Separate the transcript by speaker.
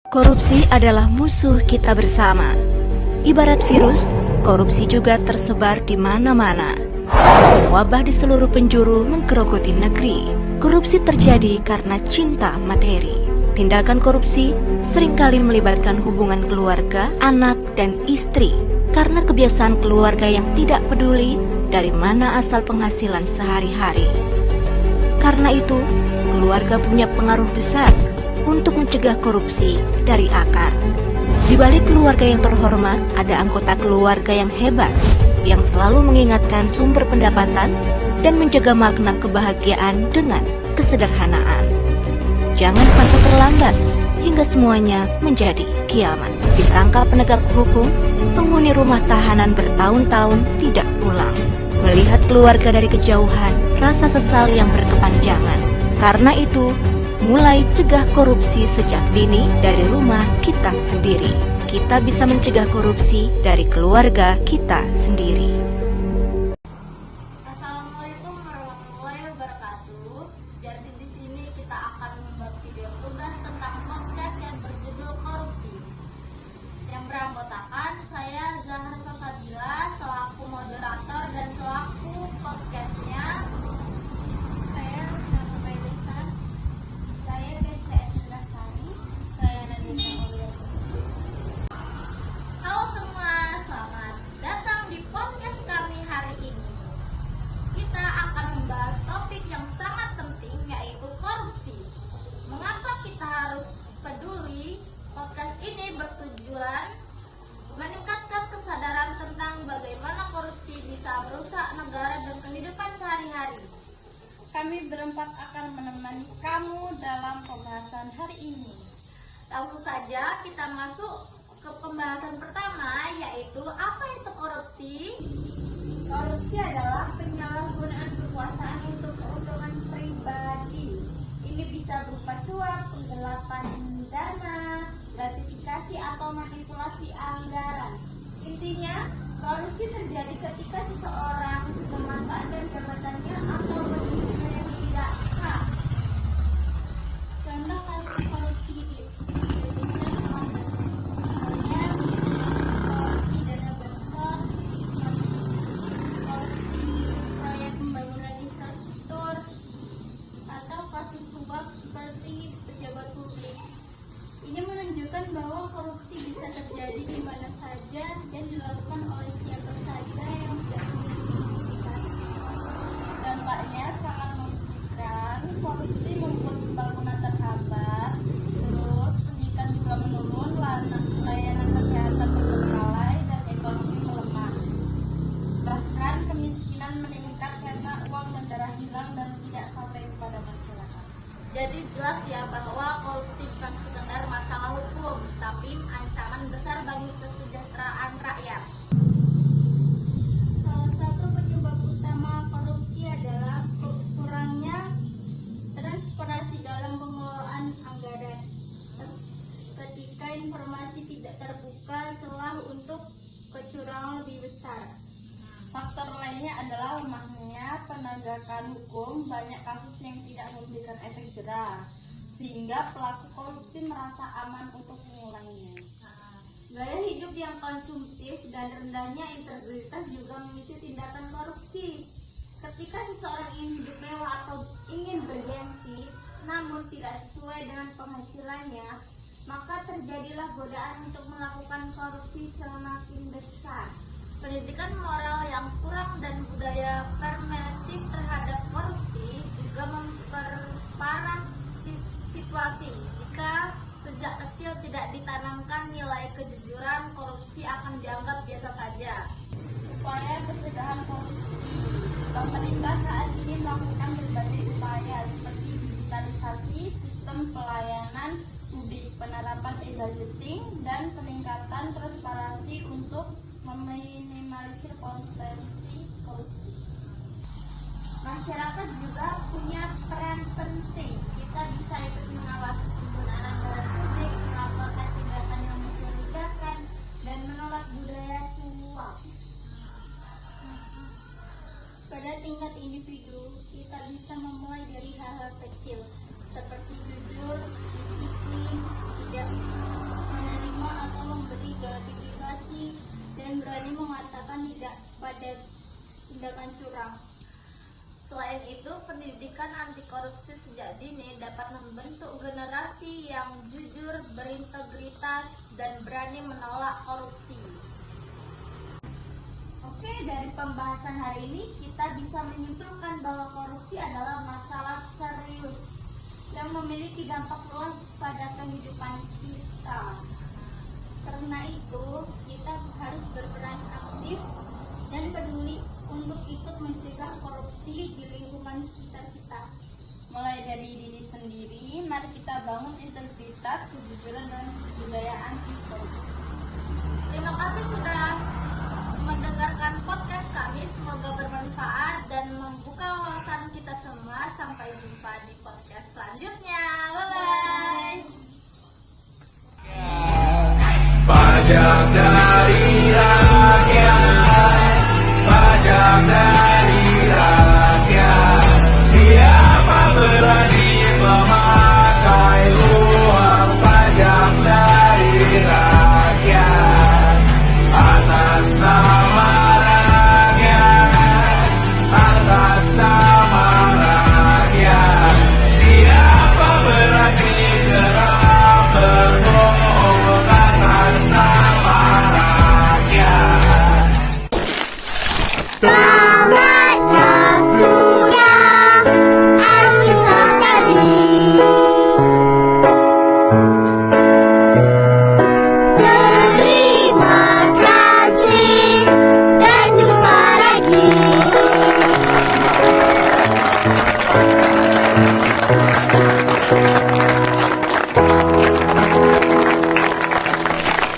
Speaker 1: Korupsi adalah musuh kita bersama. Ibarat virus, korupsi juga tersebar di mana-mana. Wabah di seluruh penjuru menggerogoti negeri. Korupsi terjadi karena cinta materi. Tindakan korupsi seringkali melibatkan hubungan keluarga, anak, dan istri karena kebiasaan keluarga yang tidak peduli dari mana asal penghasilan sehari-hari. Karena itu, keluarga punya pengaruh besar untuk mencegah korupsi dari akar. Di balik keluarga yang terhormat, ada anggota keluarga yang hebat, yang selalu mengingatkan sumber pendapatan dan menjaga makna kebahagiaan dengan kesederhanaan. Jangan sampai terlambat hingga semuanya menjadi kiamat. Disangka penegak hukum, penghuni rumah tahanan bertahun-tahun tidak pulang. Melihat keluarga dari kejauhan, rasa sesal yang berkepanjangan. Karena itu, mulai cegah korupsi sejak dini dari rumah kita sendiri. Kita bisa mencegah korupsi dari keluarga kita sendiri.
Speaker 2: Assalamualaikum warahmatullahi wabarakatuh. Jadi di sini kita akan membuat video tugas tentang podcast yang berjudul korupsi. Yang beranggotakan saya Zahra Fadila selaku moderator dan selaku podcastnya. Saya Nana Faidesa. Saya Kesha Endasari. Saya Nadine Aulia. Halo semua, selamat datang di podcast kami hari ini. Kita akan membahas topik yang sangat penting, yaitu korupsi. Mengapa kita harus peduli? Podcast ini bertujuan meningkatkan kesadaran tentang bagaimana korupsi bisa merusak negara dan kehidupan sehari-hari. Kami berempat akan menemani kamu dalam pembahasan hari ini. Langsung saja kita masuk ke pembahasan pertama, yaitu apa itu korupsi? Korupsi adalah penyalahgunaan kekuasaan untuk keuntungan pribadi. Ini bisa berupa suap, penggelapan dana, gratifikasi atau manipulasi anggaran. Intinya, korupsi terjadi ketika seseorang memanfaatkan jabatannya atau posisinya yang tidak sah. Contoh kasus korupsi di seperti pejabat publik. Ini menunjukkan bahwa korupsi bisa terjadi di mana saja dan dilakukan oleh siapa saja yang tidak memiliki sertifikasi. Dampaknya sangat merugikan. Korupsi membuat pembangunan terhambat, terus pendidikan juga menurun, layanan kesehatan terbengkalai dan ekonomi melemah. Bahkan kemiskinan meningkat karena uang dan darah hilang dan tidak sampai kepada masyarakat. Jadi jelas ya bahwa korupsi bukan sekedar masalah hukum, tapi ancaman besar bagi kesejahteraan rakyat. Salah satu penyebab utama korupsi adalah kurangnya transparansi dalam pengelolaan anggaran. Ketika informasi tidak terbuka, celah untuk kecurangan lebih besar. Faktor lainnya adalah lemahnya penegakan hukum. Banyak kasus yang tidak memberikan efek jera, sehingga pelaku korupsi merasa aman untuk mengulangnya. Gaya hidup yang konsumtif dan rendahnya integritas juga memicu tindakan korupsi. Ketika seseorang ingin hidup mewah atau ingin bergengsi, namun tidak sesuai dengan penghasilannya, maka terjadilah godaan untuk melakukan korupsi semakin besar. Pendidikan moral yang kurang dan budaya permisif terhadap korupsi juga memperparah situasi. Jika sejak kecil tidak ditanamkan nilai kejujuran, korupsi akan dianggap biasa saja. Upaya pencegahan korupsi. Pemerintah saat ini melakukan berbagai upaya seperti digitalisasi sistem pelayanan publik, penerapan e-budgeting, dan peningkatan transparansi untuk meminimalisir potensi korupsi. Masyarakat juga punya peran penting. Kita bisa ikut mengawasi penggunaan anggaran publik, melaporkan tindakan yang mencurigakan, dan menolak budaya suap. Pada tingkat individu, kita bisa memulai dari hal-hal kecil seperti jujur, disiplin, tidak mengatakan tidak pada tindakan curang.
Speaker 3: Selain itu, pendidikan anti korupsi sejak dini dapat membentuk generasi yang jujur, berintegritas, dan berani menolak korupsi.
Speaker 2: Oke, dari pembahasan hari ini kita bisa menyimpulkan bahwa korupsi adalah masalah serius yang memiliki dampak luas pada kehidupan kita. Karena itu, kita harus berperan aktif dan peduli untuk ikut mencegah korupsi di lingkungan sekitar kita.
Speaker 3: Mulai dari diri sendiri, mari kita bangun integritas, kejujuran, dan budaya anti korupsi. Terima kasih sudah mendengarkan podcast kami. Semoga bermanfaat dan membuka wawasan kita semua. Sampai jumpa di podcast selanjutnya. Bye-bye.
Speaker 4: Pajak dari rakyat, pajak dari